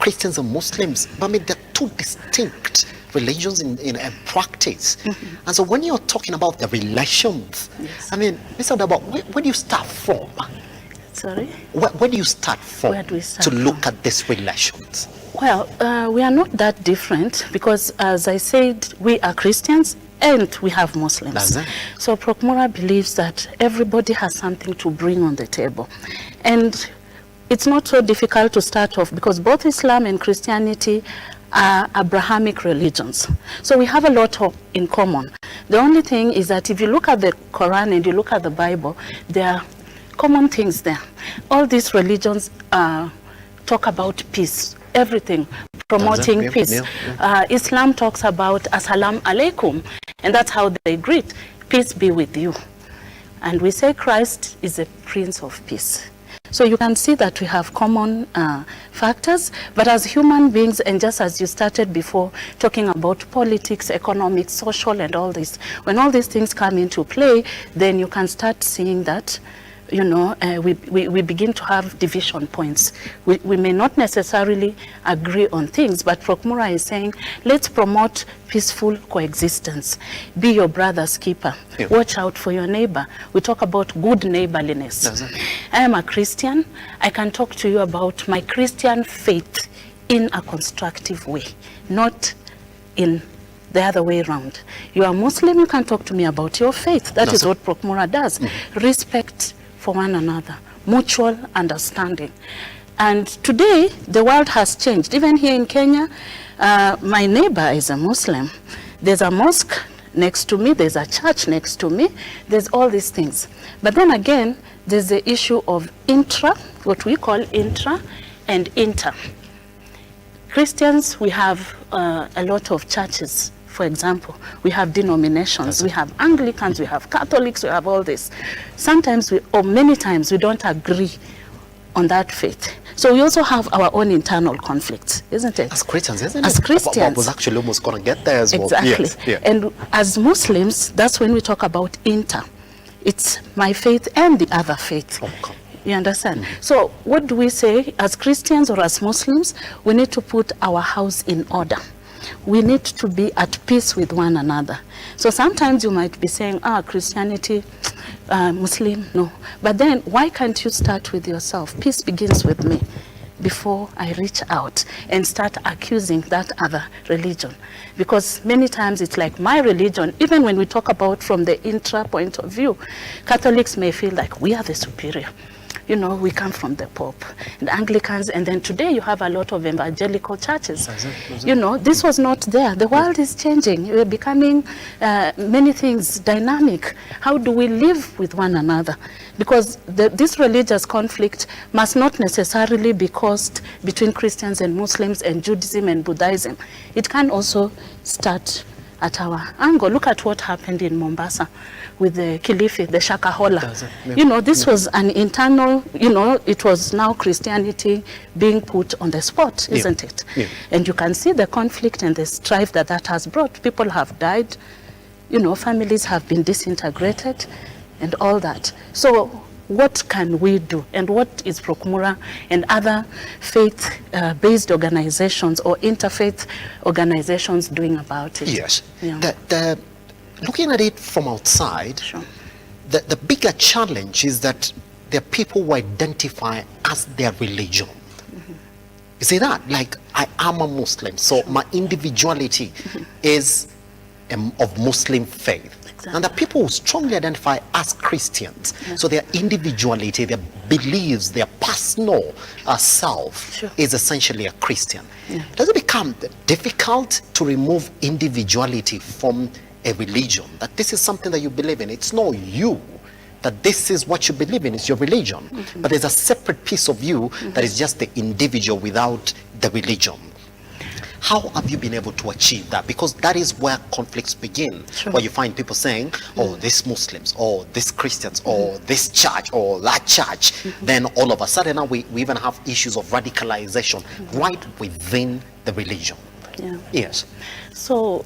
Christians and Muslims. I mean, they're two distinct religions in practice. And so when you're talking about the relations, Yes. I mean, Mr. Dabo, where do you start from? Sorry? Where do you start from Where do we start to look from? at these relations? Well, we are not that different because, as I said, we are Christians and we have Muslims. That's it. So Prokmura believes that everybody has something to bring on the table. And it's not so difficult to start off because both Islam and Christianity are Abrahamic religions. So we have a lot in common. The only thing is that if you look at the Quran and you look at the Bible, there are common things there. All these religions talk about peace, everything, promoting Yeah, peace. yeah. Islam talks about Assalamu alaikum, and that's how they greet, peace be with you. And we say Christ is a Prince of Peace. So you can see that we have common factors, but as human beings, and just as you started before, talking about politics, economics, social, and all this, when all these things come into play, then you can start seeing that, you know, we begin to have division points. We may not necessarily agree on things, but Prokmura is saying, let's promote peaceful coexistence. Be your brother's keeper. Yeah. Watch out for your neighbor. We talk about good neighborliness. That's it. I am a Christian. I can talk to you about my Christian faith in a constructive way, not in the other way around. You are Muslim, you can talk to me about your faith. That is what Prokmura does. Respect for one another, mutual understanding. And today, the world has changed. Even here in Kenya, my neighbor is a Muslim. There's a mosque next to me, there's a church next to me, there's all these things. But then again, there's the issue of intra, what we call intra and inter. Christians, we have a lot of churches. For example, we have denominations, we have Anglicans, we have Catholics, we have all this. Sometimes, or many times, we don't agree on that faith. So we also have our own internal conflicts, isn't it? As Christians, isn't it? As Christians. I was actually almost going to get there as well. Exactly. Yes, yeah. And as Muslims, that's when we talk about inter. It's my faith and the other faith. Okay. You understand? So what do we say as Christians or as Muslims? We need to put our house in order. We need to be at peace with one another. So sometimes you might be saying, Christianity, Muslim, no. But then why can't you start with yourself? Peace begins with me before I reach out and start accusing that other religion. Because many times it's like my religion, even when we talk about from the intra point of view, Catholics may feel like we are the superior. You know, we come from the Pope and Anglicans, and then today you have a lot of evangelical churches. You know, this was not there. The world is changing. We're becoming many things dynamic. How do we live with one another? Because this religious conflict must not necessarily be caused between Christians and Muslims and Judaism and Buddhism. It can also start at our angle. Look at what happened in Mombasa with the Kilifi, the Shakahola. You know, this was an internal, you know, it was now Christianity being put on the spot, isn't it? Yeah. And you can see the conflict and the strife that has brought. People have died, you know, families have been disintegrated and all that. So what can we do? And what is Prokmura and other faith-based organizations or interfaith organizations doing about it? Yes. Yeah. Looking at it from outside, Sure. the bigger challenge is that there are people who identify as their religion. You see that? Like, I am a Muslim, so my individuality is of Muslim faith. Exactly. And the people who strongly identify as Christians, so their individuality, their beliefs, their personal self Sure. is essentially a Christian. Yeah. Does it become difficult to remove individuality from a religion? That this is something that you believe in. It's not you. That this is what you believe in. It's your religion. But there's a separate piece of you that is just the individual without the religion. How have you been able to achieve that? Because that is where conflicts begin. Sure. Where you find people saying, oh, these Muslims, or these Christians, or this church, or that church. Then all of a sudden now we even have issues of radicalization right within the religion. Yeah. Yes. So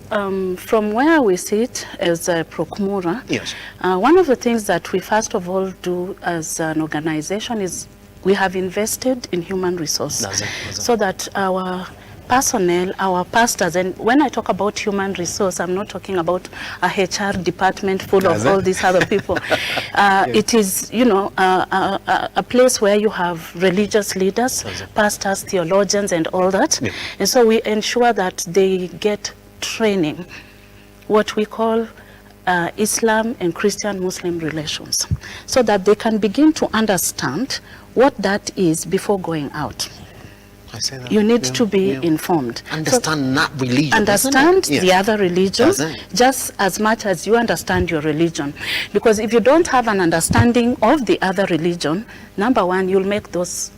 from where we sit as Prokmura, Yes. one of the things that we first of all do as an organization is we have invested in human resource That's it. so that our personnel, our pastors, and when I talk about human resource, I'm not talking about a HR department full of all these other people. It is, you know, a place where you have religious leaders, pastors, theologians, and all that. Yeah. And so we ensure that they get training, what we call Islam and Christian-Muslim relations, so that they can begin to understand what that is before going out. I say that. You need to be informed. Understand that religion. So understand the other religions Doesn't it? just as much as you understand your religion. Because if you don't have an understanding of the other religion, number one, you'll make those,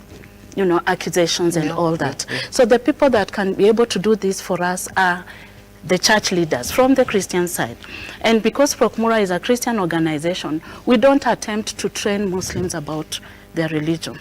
you know, accusations and all that. So the people that can be able to do this for us are the church leaders from the Christian side. And because Procmura is a Christian organization, we don't attempt to train Muslims about their religion.